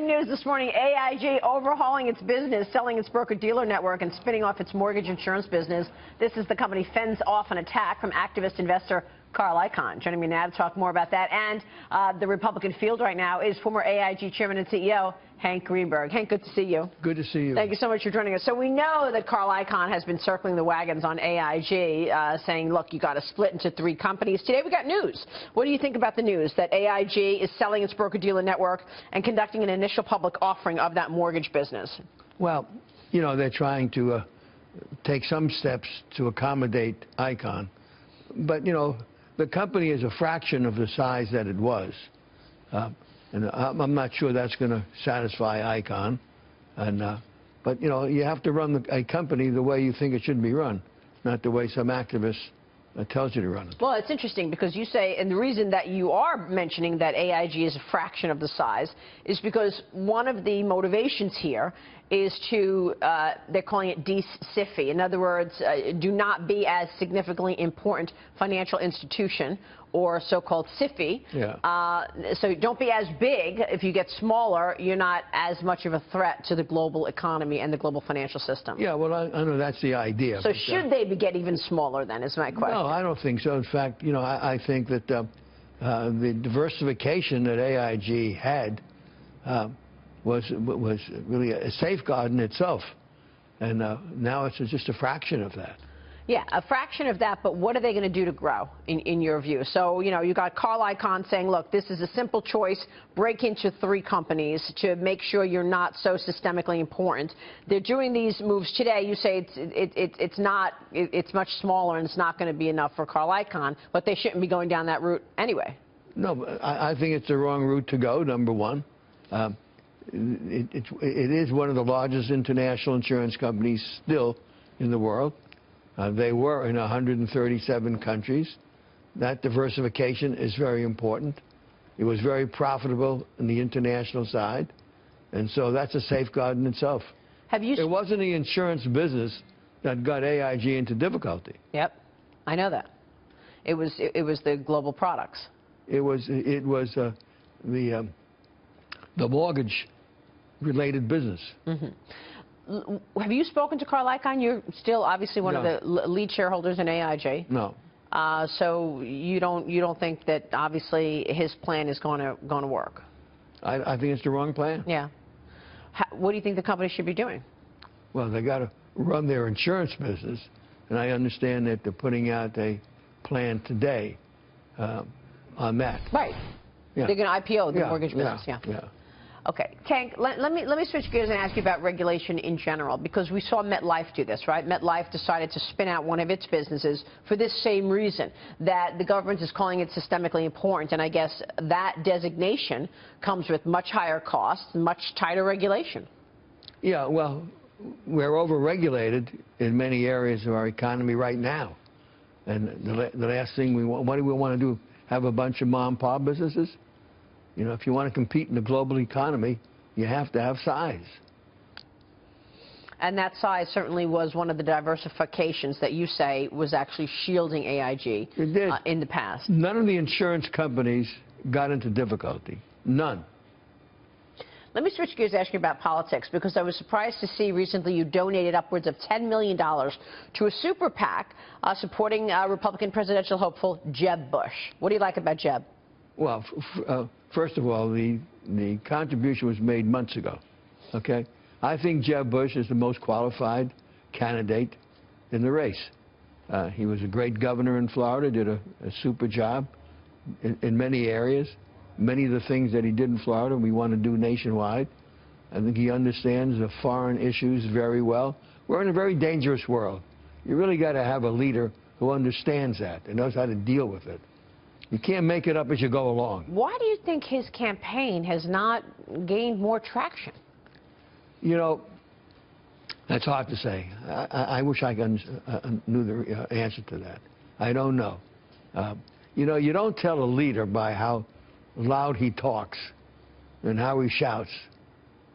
Breaking news this morning, AIG overhauling its business, selling its broker-dealer network and spinning off its mortgage insurance business. This is the company fends off an attack from activist investor Carl Icahn. Joining me now to talk more about that and the Republican field right now is former AIG Chairman and CEO Hank Greenberg. Hank, good to see you. Good to see you. Thank you so much for joining us. So we know that Carl Icahn has been circling the wagons on AIG, saying, look, you got to split into 3 companies. Today we got news. What do you think about the news that AIG is selling its broker-dealer network and conducting an initial public offering of that mortgage business? Well, you know, they're trying to take some steps to accommodate Icahn. But, you know, the company is a fraction of the size that it was. And I'm not sure that's going to satisfy Icahn. But, you know, you have to run a company the way you think it should be run, not the way some activist tells you to run it. Well, it's interesting because you say, and the reason that you are mentioning that AIG is a fraction of the size is because one of the motivations here is to, they're calling it de-SIFI. In other words, do not be as significantly important financial institution, or so-called SIFI. Yeah. So don't be as big. If you get smaller, you're not as much of a threat to the global economy and the global financial system. Yeah, well, I know that's the idea. So should they get even smaller then, is my question. No, I don't think so. In fact, you know, I think that the diversification that AIG had was really a safeguard in itself. And now it's just a fraction of that. Yeah, a fraction of that, but what are they going to do to grow, in your view? So, you know, you got Carl Icahn saying, look, this is a simple choice, break into 3 companies to make sure you're not so systemically important. They're doing these moves today. You say it's much smaller and it's not going to be enough for Carl Icahn, but they shouldn't be going down that route anyway. No, but I think it's the wrong route to go, number one. It is one of the largest international insurance companies still in the world. They were in 137 countries. That diversification is very important. It was very profitable in the international side, and so that's a safeguard in itself. It wasn't the insurance business that got AIG into difficulty. Yep, I know that. It was the global products. It was the mortgage-related business. Mm-hmm. Have you spoken to Carl Icahn? You're still obviously one of the lead shareholders in AIG. No. So you don't think that obviously his plan is going to work? I think it's the wrong plan. Yeah. What do you think the company should be doing? Well, they got to run their insurance business, and I understand that they're putting out a plan today on that. Right. Yeah. They're going to IPO the mortgage business. Yeah. Okay, Hank, let me switch gears and ask you about regulation in general, because we saw MetLife do this, right? MetLife decided to spin out one of its businesses for this same reason, that the government is calling it systemically important, and I guess that designation comes with much higher costs and much tighter regulation. Yeah, well, we're over-regulated in many areas of our economy right now. And the last thing we want, what do we want to do? Have a bunch of mom-and-pop businesses? You know, if you want to compete in the global economy, you have to have size. And that size certainly was one of the diversifications that you say was actually shielding AIG in the past. None of the insurance companies got into difficulty. None. Let me switch gears and ask you about politics, because I was surprised to see recently you donated upwards of $10 million to a super PAC supporting Republican presidential hopeful Jeb Bush. What do you like about Jeb? Well, first of all, the contribution was made months ago, okay? I think Jeb Bush is the most qualified candidate in the race. He was a great governor in Florida, did a super job in many areas. Many of the things that he did in Florida we want to do nationwide. I think he understands the foreign issues very well. We're in a very dangerous world. You really got to have a leader who understands that and knows how to deal with it. You can't make it up as you go along. Why do you think his campaign has not gained more traction? You know, that's hard to say. I wish I knew the answer to that. I don't know. You know, you don't tell a leader by how loud he talks and how he shouts.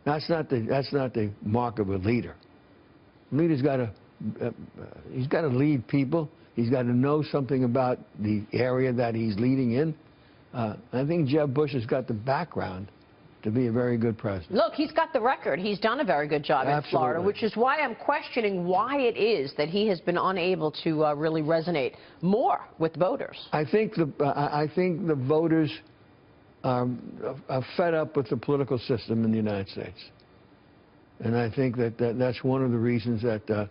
That's not the mark of a leader. A leader's got to he's got to lead people. He's got to know something about the area that he's leading in. I think Jeb Bush has got the background to be a very good president. Look, he's got the record. He's done a very good job in Florida, which is why I'm questioning why it is that he has been unable to really resonate more with voters. I think the voters are fed up with the political system in the United States. And I think that's one of the reasons that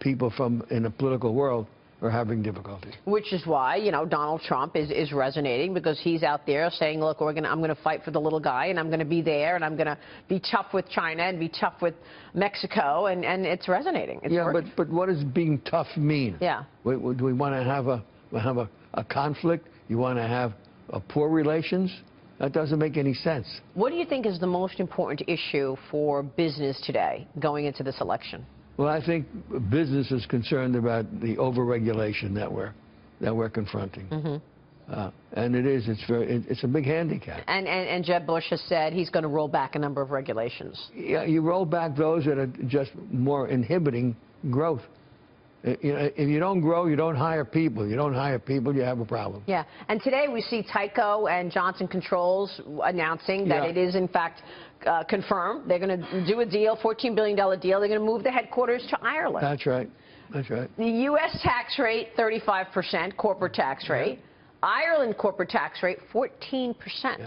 people in the political world are having difficulty. Which is why, you know, Donald Trump is resonating, because he's out there saying, look, I'm going to fight for the little guy, and I'm going to be there, and I'm going to be tough with China and be tough with Mexico, and it's resonating. It's working. But what does being tough mean? Yeah. Do we want to have a conflict? You want to have poor relations? That doesn't make any sense. What do you think is the most important issue for business today going into this election? Well, I think business is concerned about the overregulation that we're confronting. Mm-hmm. And it's a big handicap. And Jeb Bush has said he's going to roll back a number of regulations. Yeah, you roll back those that are just more inhibiting growth. You know, if you don't grow, you don't hire people. You don't hire people, you have a problem. Yeah, and today we see Tyco and Johnson Controls announcing that it is, in fact, confirmed. They're going to do a deal, $14 billion deal. They're going to move the headquarters to Ireland. That's right. That's right. The U.S. tax rate, 35% corporate tax rate. Yeah. Ireland corporate tax rate, 14%,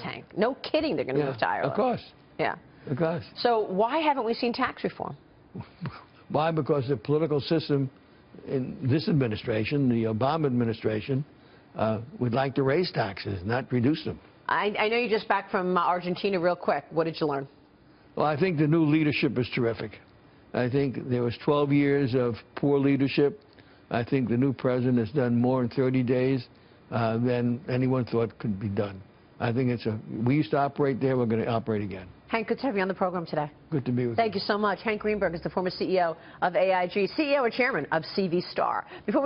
Hank. No kidding, they're going to move to Ireland. Of course. Yeah. Of course. So why haven't we seen tax reform? Why? Because the political system in this administration, the Obama administration, would like to raise taxes, not reduce them. I know you're just back from Argentina. Real quick, what did you learn? Well, I think the new leadership is terrific. I think there was 12 years of poor leadership. I think the new president has done more in 30 days than anyone thought could be done. I think we used to operate there, we're going to operate again. Hank, good to have you on the program today. Good to be with you. Thank you so much. Hank Greenberg is the former CEO of AIG, CEO or chairman of CV Star. Before